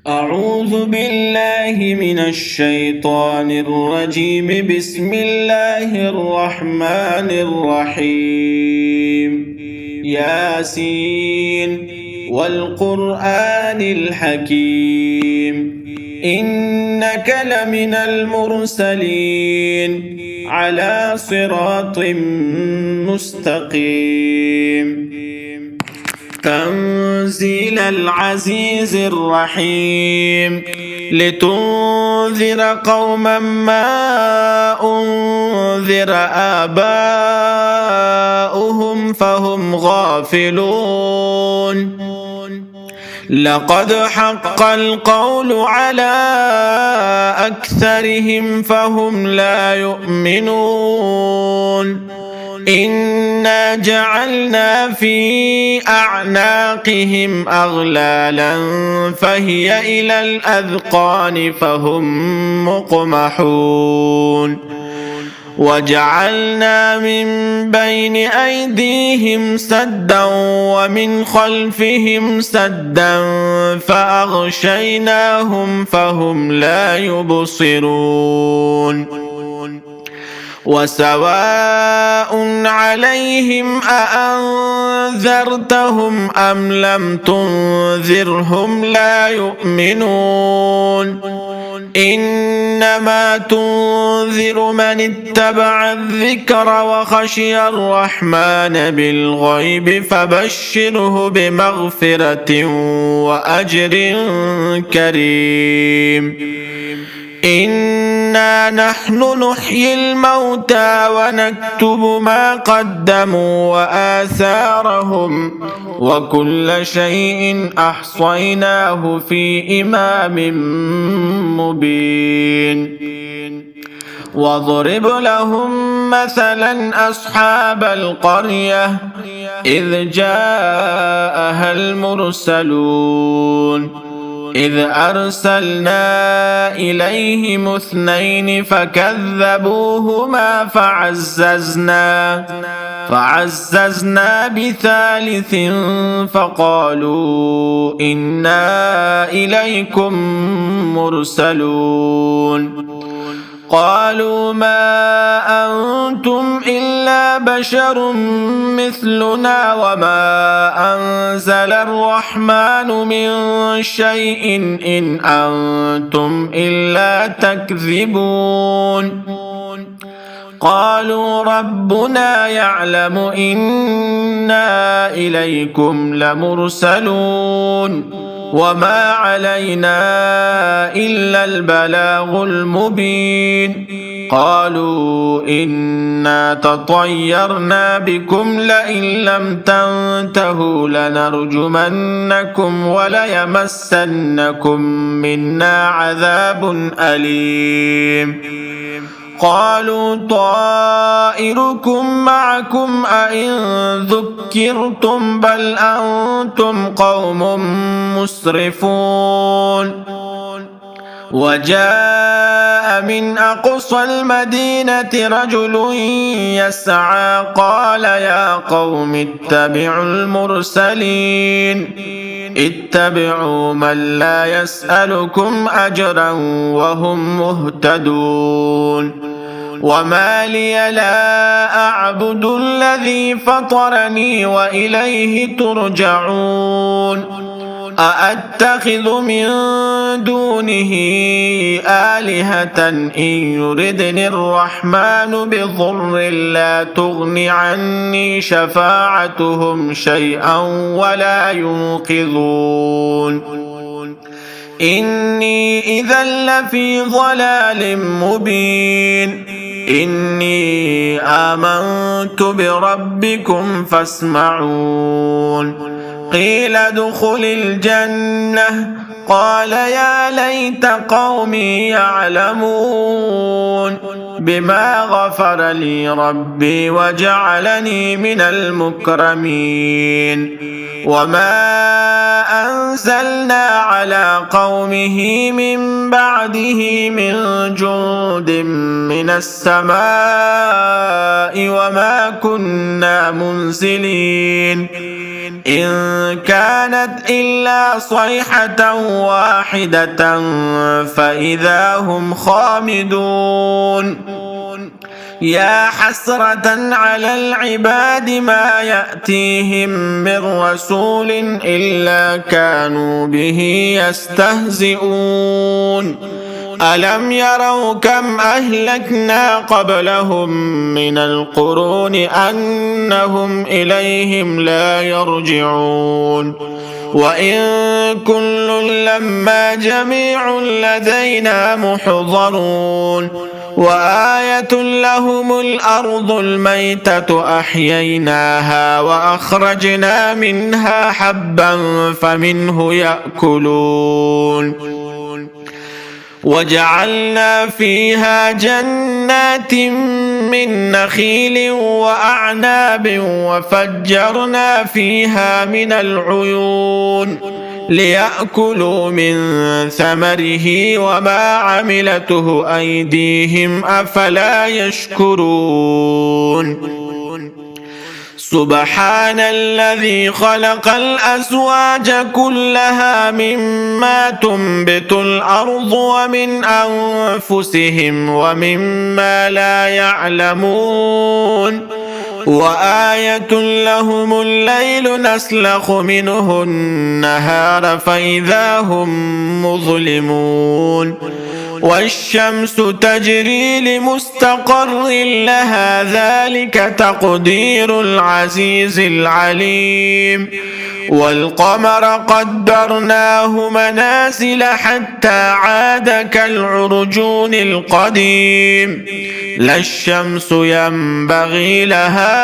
أعوذ بالله من الشيطان الرجيم. بسم الله الرحمن الرحيم. ياسين والقرآن الحكيم، إنك لمن المرسلين على صراط مستقيم. تنزيل العزيز الرحيم، لتنذر قوما ما أنذر آباؤهم فهم غافلون. لقد حق القول على أكثرهم فهم لا يؤمنون. إنا جعلنا في أعناقهم أغلالا فهي إلى الأذقان فهم مقمحون. وجعلنا من بين أيديهم سدا ومن خلفهم سدا فأغشيناهم فهم لا يبصرون. وسواء عليهم أأنذرتهم أم لم تنذرهم لا يؤمنون. إنما تنذر من اتبع الذكر وخشي الرحمن بالغيب فبشره بمغفرة وأجر كريم. إنا نحن نحيي الموتى ونكتب ما قدموا وآثارهم وكل شيء أحصيناه في إمام مبين. واضرب لهم مثلا أصحاب القرية إذ جاءها المرسلون إذ أرسلنا إليهم اثنين فكذبوهما فعززنا بثالث فقالوا إنا إليكم مرسلون. قالوا ما أنتم إلا بشر مثلنا وما أنزل الرحمن من شيء إن أنتم إلا تكذبون. قالوا ربنا يعلم إنا إليكم لمرسلون وما علينا إلا البلاغ المبين. قالوا إنا تطيرنا بكم لئن لم تنتهوا لنرجمنكم وليمسنكم منا عذاب أليم. قالوا طائركم معكم أئن ذكرتم بل أنتم قوم مسرفون. وجاء من أقصى المدينة رجل يسعى قال يا قوم اتبعوا المرسلين اتبعوا من لا يسألكم أجرا وهم مهتدون. وما لي لا أعبد الذي فطرني وإليه ترجعون. أأتخذ من دونه آلهة إن يردني الرحمن بضر لا تغن عني شفاعتهم شيئا ولا ينقذون. إني إذا لفي ضلال مبين. إني آمنت بربكم فاسمعون. قيل ادخل الجنة قال يا ليت قومي يعلمون بما غفر لي ربي وجعلني من المكرمين. وما أنزلنا على قومه من بعده من جند من السماء وما كنا منزلين. إن كانت إلا صيحة واحدة فإذا هم خامدون يا حسرة على العباد ما يأتيهم من رسول إلا كانوا به يستهزئون ألم يروا كم أهلكنا قبلهم من القرون أنهم إليهم لا يرجعون وإن كل لما جميع لدينا محضرون وآية لهم الأرض الميتة أحييناها وأخرجنا منها حبا فمنه يأكلون وجعلنا فيها جنات من نخيل وأعناب وفجرنا فيها من العيون ليأكلوا من ثمره وما عملته أيديهم أفلا يشكرون سبحان الذي خلق الأزواج كلها مما تنبت الأرض ومن أنفسهم ومما لا يعلمون وآية لهم الليل نسلخ منه النهار فإذا هم مظلمون والشمس تجري لمستقر لها ذلك تقدير العزيز العليم والقمر قدرناه منازل حتى عاد كالعرجون القديم لا الشمس ينبغي لها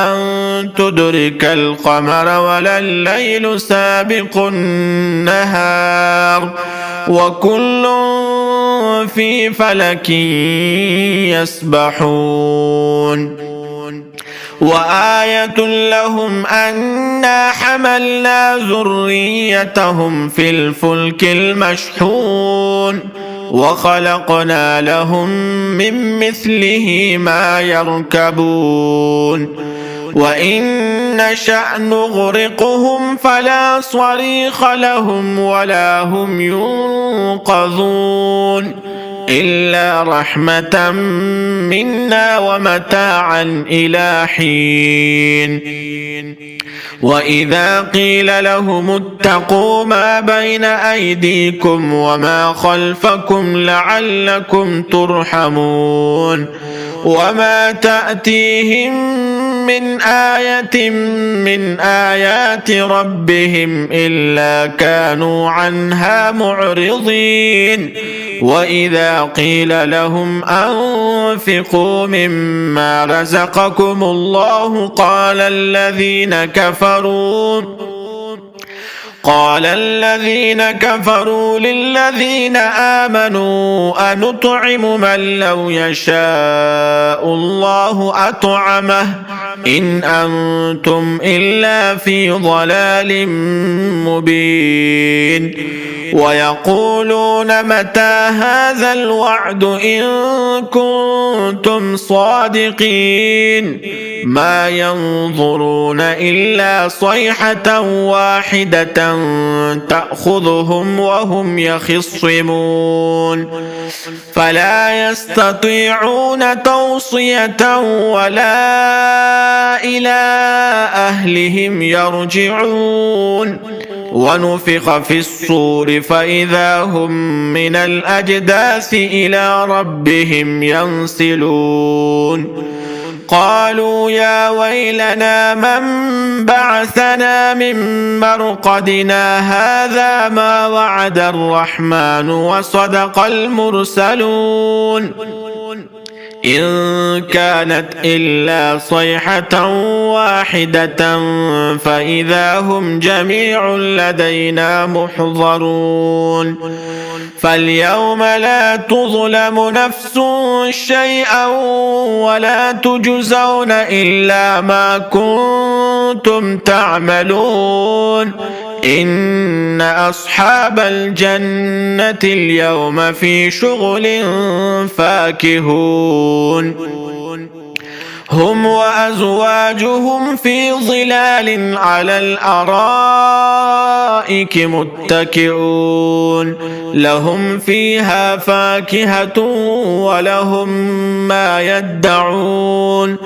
أن تدرك القمر ولا الليل سابق النهار وكل في فلك يسبحون وآية لهم أنا حملنا ذريتهم في الفلك المشحون وخلقنا لهم من مثله ما يركبون وإن نشأ نغرقهم فلا صريخ لهم ولا هم ينقذون إلا رحمة منا ومتاعا إلى حين وإذا قيل لهم اتقوا ما بين أيديكم وما خلفكم لعلكم ترحمون وما تأتيهم من آية من آيات ربهم إلا كانوا عنها معرضين وإذا قيل لهم أنفقوا مما رزقكم الله قال الذين كفروا للذين آمنوا أنطعم من لو يشاء الله أطعمه إن أنتم إلا في ضلال مبين ويقولون متى هذا الوعد إن كنتم صادقين ما ينظرون إلا صيحة واحدة تأخذهم وهم يخصمون فلا يستطيعون توصية ولا إلى أهلهم يرجعون ونفخ في الصور فإذا هم من الأجداث إلى ربهم ينسلون قالوا يا ويلنا من بعثنا من مرقدنا هذا ما وعد الرحمن وصدق المرسلون إن كانت إلا صيحة واحدة فإذا هم جميع لدينا محضرون فاليوم لا تظلم نفس شيئا ولا تجزون إلا ما كنتم تعملون إن أصحاب الجنة اليوم في شغل فاكهون هم وأزواجهم في ظلال على الأرائك متكئون لهم فيها فاكهة ولهم ما يدعون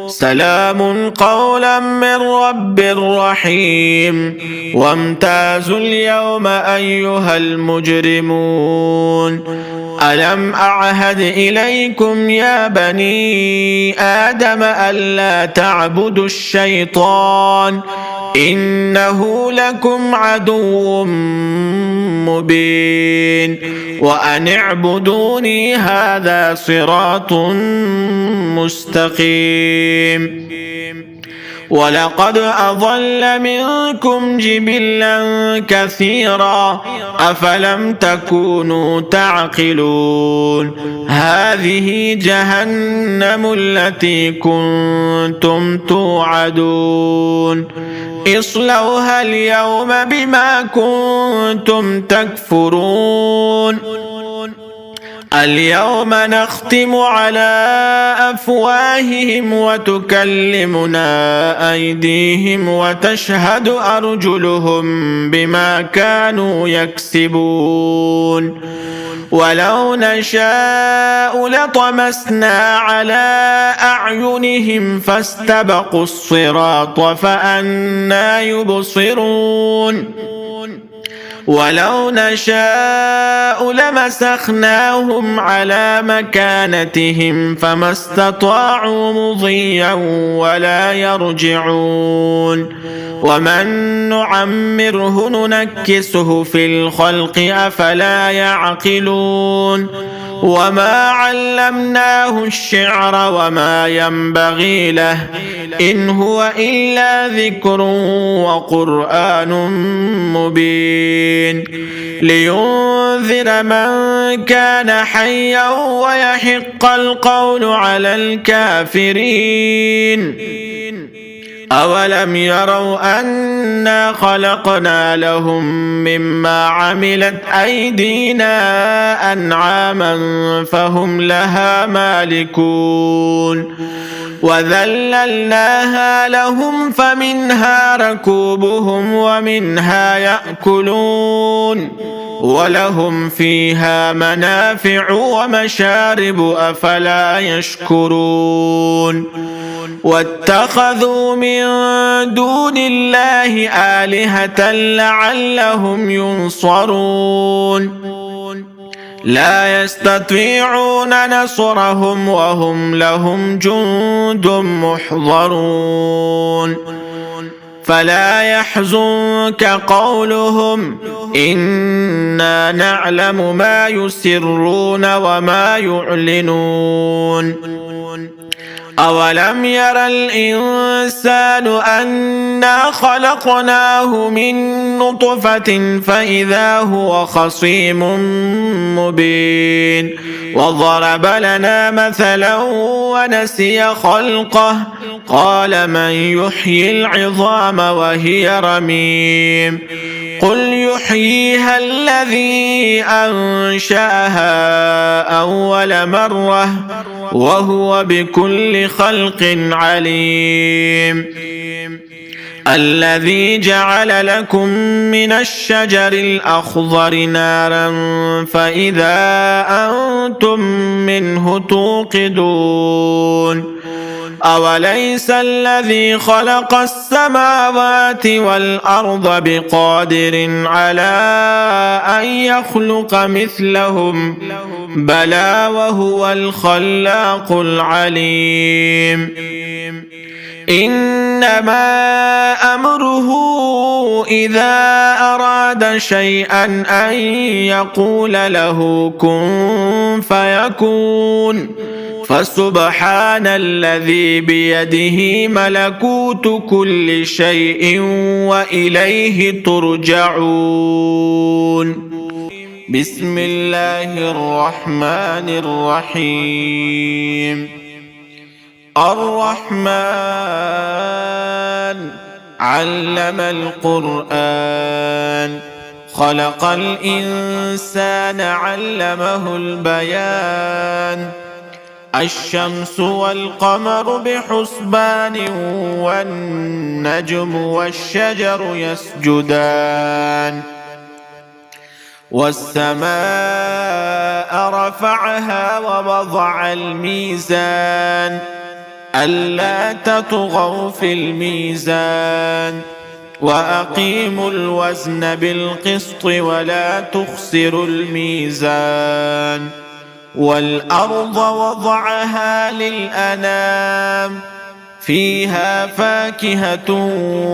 سلام قولا من رب رحيم وامتازوا اليوم أيها المجرمون ألم أعهد إليكم يا بني آدم ألا تعبدوا الشيطان إنه لكم عدو مبين وأن اعبدوني هذا صراط مستقيم ولقد أضل منكم جبلا كثيرا أفلم تكونوا تعقلون هذه جهنم التي كنتم توعدون اصلوها اليوم بما كنتم تكفرون اليوم نختم على أفواههم وتكلمنا أيديهم وتشهد أرجلهم بما كانوا يكسبون ولو نشاء لطمسنا على أعينهم فاستبقوا الصراط فأنى يبصرون ولو نشاء لمسخناهم على مكانتهم فما استطاعوا مضيا ولا يرجعون ومن نعمره ننكسه في الخلق أفلا يعقلون وما علمناه الشعر وما ينبغي له إن هو إلا ذكر وقرآن مبين لينذر من كان حيا ويحق القول على الكافرين أولم يروا أنا خلقنا لهم مما عملت أيدينا أنعاما فهم لها مالكون وذللناها لهم فمنها ركوبهم ومنها يأكلون ولهم فيها منافع ومشارب أفلا يشكرون واتخذوا من دون الله آلهة لعلهم ينصرون لا يستطيعون نصرهم وهم لهم جند محضرون فلا يحزنك قولهم إنا نعلم ما يسرون وما يعلنون أولم ير الإنسان أنا خلقناه من نطفة فإذا هو خصيم مبين وضرب لنا مثلا ونسي خلقه قال من يحيي العظام وهي رميم قل يحييها الذي أنشأها أول مرة وهو بكل خلق عليم الذي جعل لكم من الشجر الأخضر نارا فإذا أنتم منه توقدون أوليس الذي خلق السماوات والأرض بقادر على أن يخلق مثلهم بلى وهو الخلاق العليم إنما أمره إذا أراد شيئا أن يقول له كن فيكون فسبحان الذي بيده ملكوت كل شيء وإليه ترجعون بسم الله الرحمن الرحيم الرحمن علم القرآن خلق الإنسان علمه البيان الشمس والقمر بحسبان والنجم والشجر يسجدان والسماء رفعها ووضع الميزان ألا تطغوا في الميزان وأقيموا الوزن بالقسط ولا تخسروا الميزان والأرض وضعها للأنام فيها فاكهة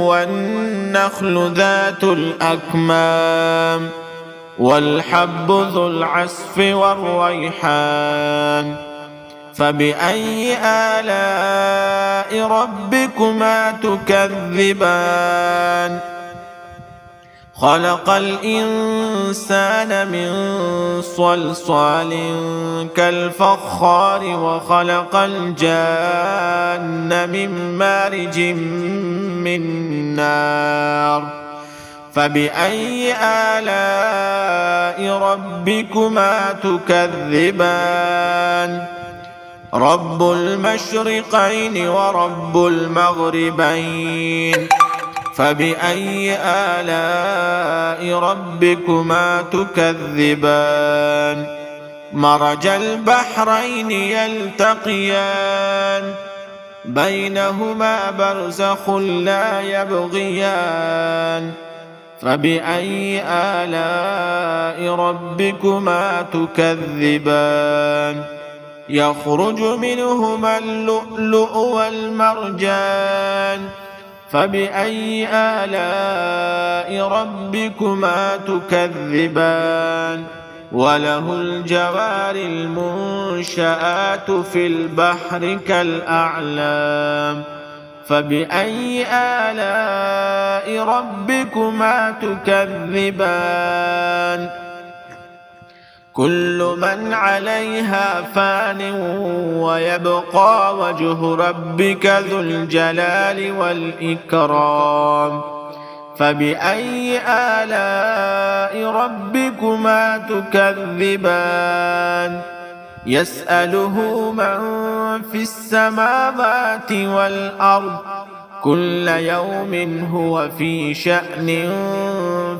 والنخل ذات الأكمام والحب ذو العصف والريحان فبأي آلاء ربكما تكذبان خلق الإنسان من صلصال كالفخار وخلق الجان من مارج من نار فبأي آلاء ربكما تكذبان رب المشرقين ورب المغربين فبأي آلاء ربكما تكذبان مرج البحرين يلتقيان بينهما برزخ لا يبغيان فبأي آلاء ربكما تكذبان يخرج منهما اللؤلؤ والمرجان فبأي آلاء ربكما تكذبان وله الجوار المنشآت في البحر كالأعلام فبأي آلاء ربكما تكذبان كل من عليها فان ويبقى وجه ربك ذو الجلال والإكرام فبأي آلاء ربكما تكذبان يسأله من في السماوات والأرض كل يوم هو في شأن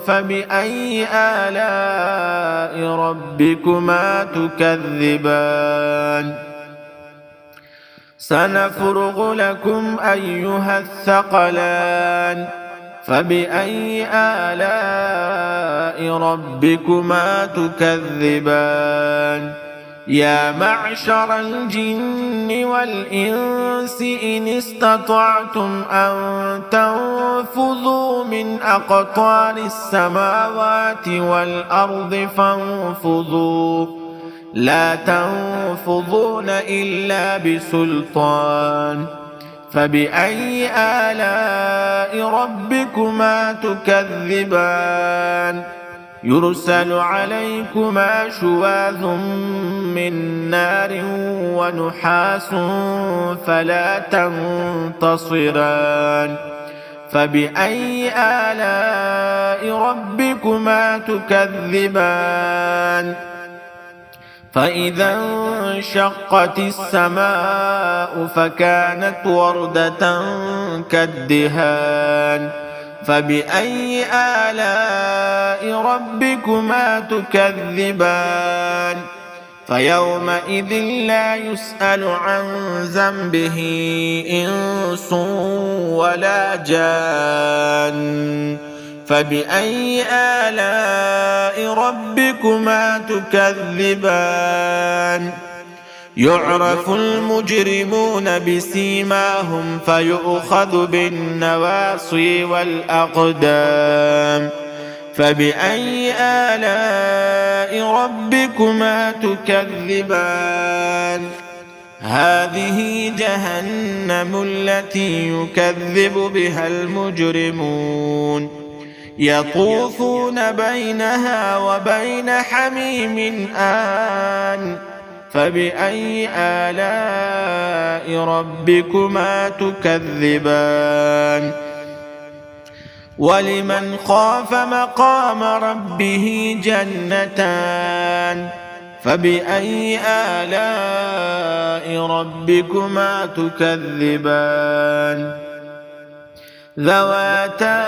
فبأي آلاء ربكما تكذبان سنفرغ لكم أيها الثقلان فبأي آلاء ربكما تكذبان يا معشر الجن والإنس إن استطعتم أن تنفذوا من أقطار السماوات والأرض فانفذوا لا تنفذون إلا بسلطان فبأي آلاء ربكما تكذبان يرسل عليكما شواظ من نار ونحاس فلا تنتصران فبأي آلاء ربكما تكذبان فإذا انشقت السماء فكانت وردة كالدهان فبأي آلاء ربكما تكذبان فيومئذ لا يسأل عن ذنبه إنس ولا جان فبأي آلاء ربكما تكذبان يعرف المجرمون بسيماهم فيؤخذ بالنواصي والأقدام فبأي آلاء ربكما تكذبان هذه جهنم التي يكذب بها المجرمون يطوفون بينها وبين حميم آن فبأي آلاء ربكما تكذبان ولمن خاف مقام ربه جنتان فبأي آلاء ربكما تكذبان ذواتا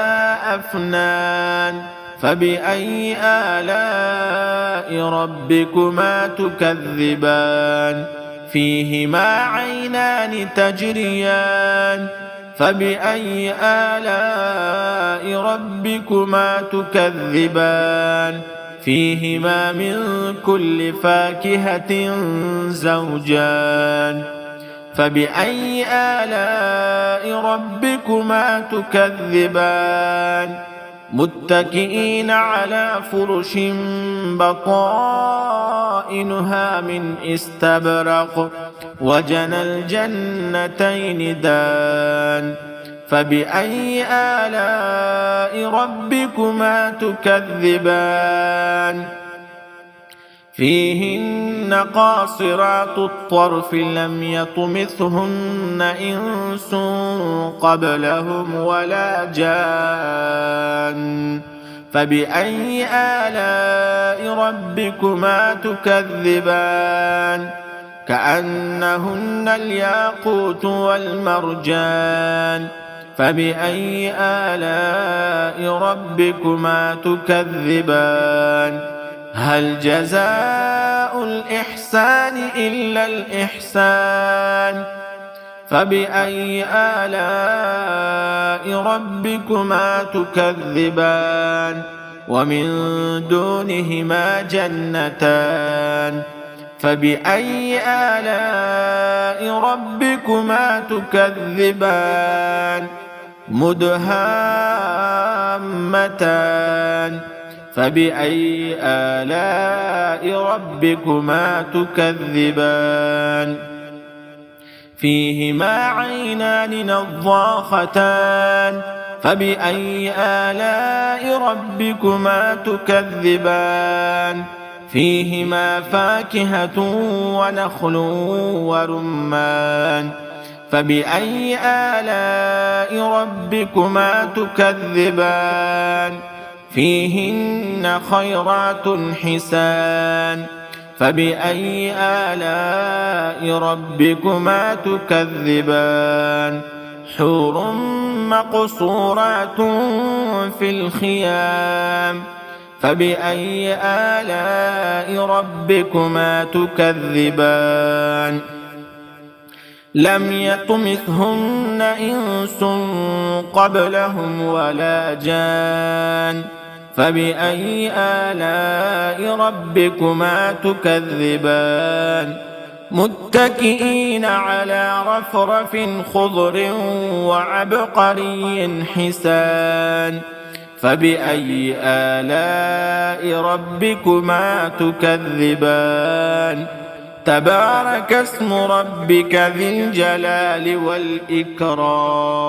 أفنان فبأي آلاء ربكما تكذبان فيهما عينان تجريان فبأي آلاء ربكما تكذبان فيهما من كل فاكهة زوجان فبأي آلاء ربكما تكذبان متكئين على فرش بطائنها من استبرق وجنى الجنتين دان فبأي آلاء ربكما تكذبان فيهن قاصرات الطرف لم يطمثهن إنس قبلهم ولا جان فبأي آلاء ربكما تكذبان كأنهن الياقوت والمرجان فبأي آلاء ربكما تكذبان هل جزاء الإحسان إلا الإحسان فبأي آلاء ربكما تكذبان ومن دونهما جنتان فبأي آلاء ربكما تكذبان مدهامتان فبأي آلاء ربكما تكذبان فيهما عينان نضاختان فبأي آلاء ربكما تكذبان فيهما فاكهة ونخل ورمان فبأي آلاء ربكما تكذبان فيهن خيرات حسان فبأي آلاء ربكما تكذبان حور مقصورات في الخيام فبأي آلاء ربكما تكذبان لم يطمثهن إنس قبلهم ولا جان فبأي آلاء ربكما تكذبان متكئين على رفرف خضر وعبقري حسان فبأي آلاء ربكما تكذبان تبارك اسم ربك ذي الجلال والإكرام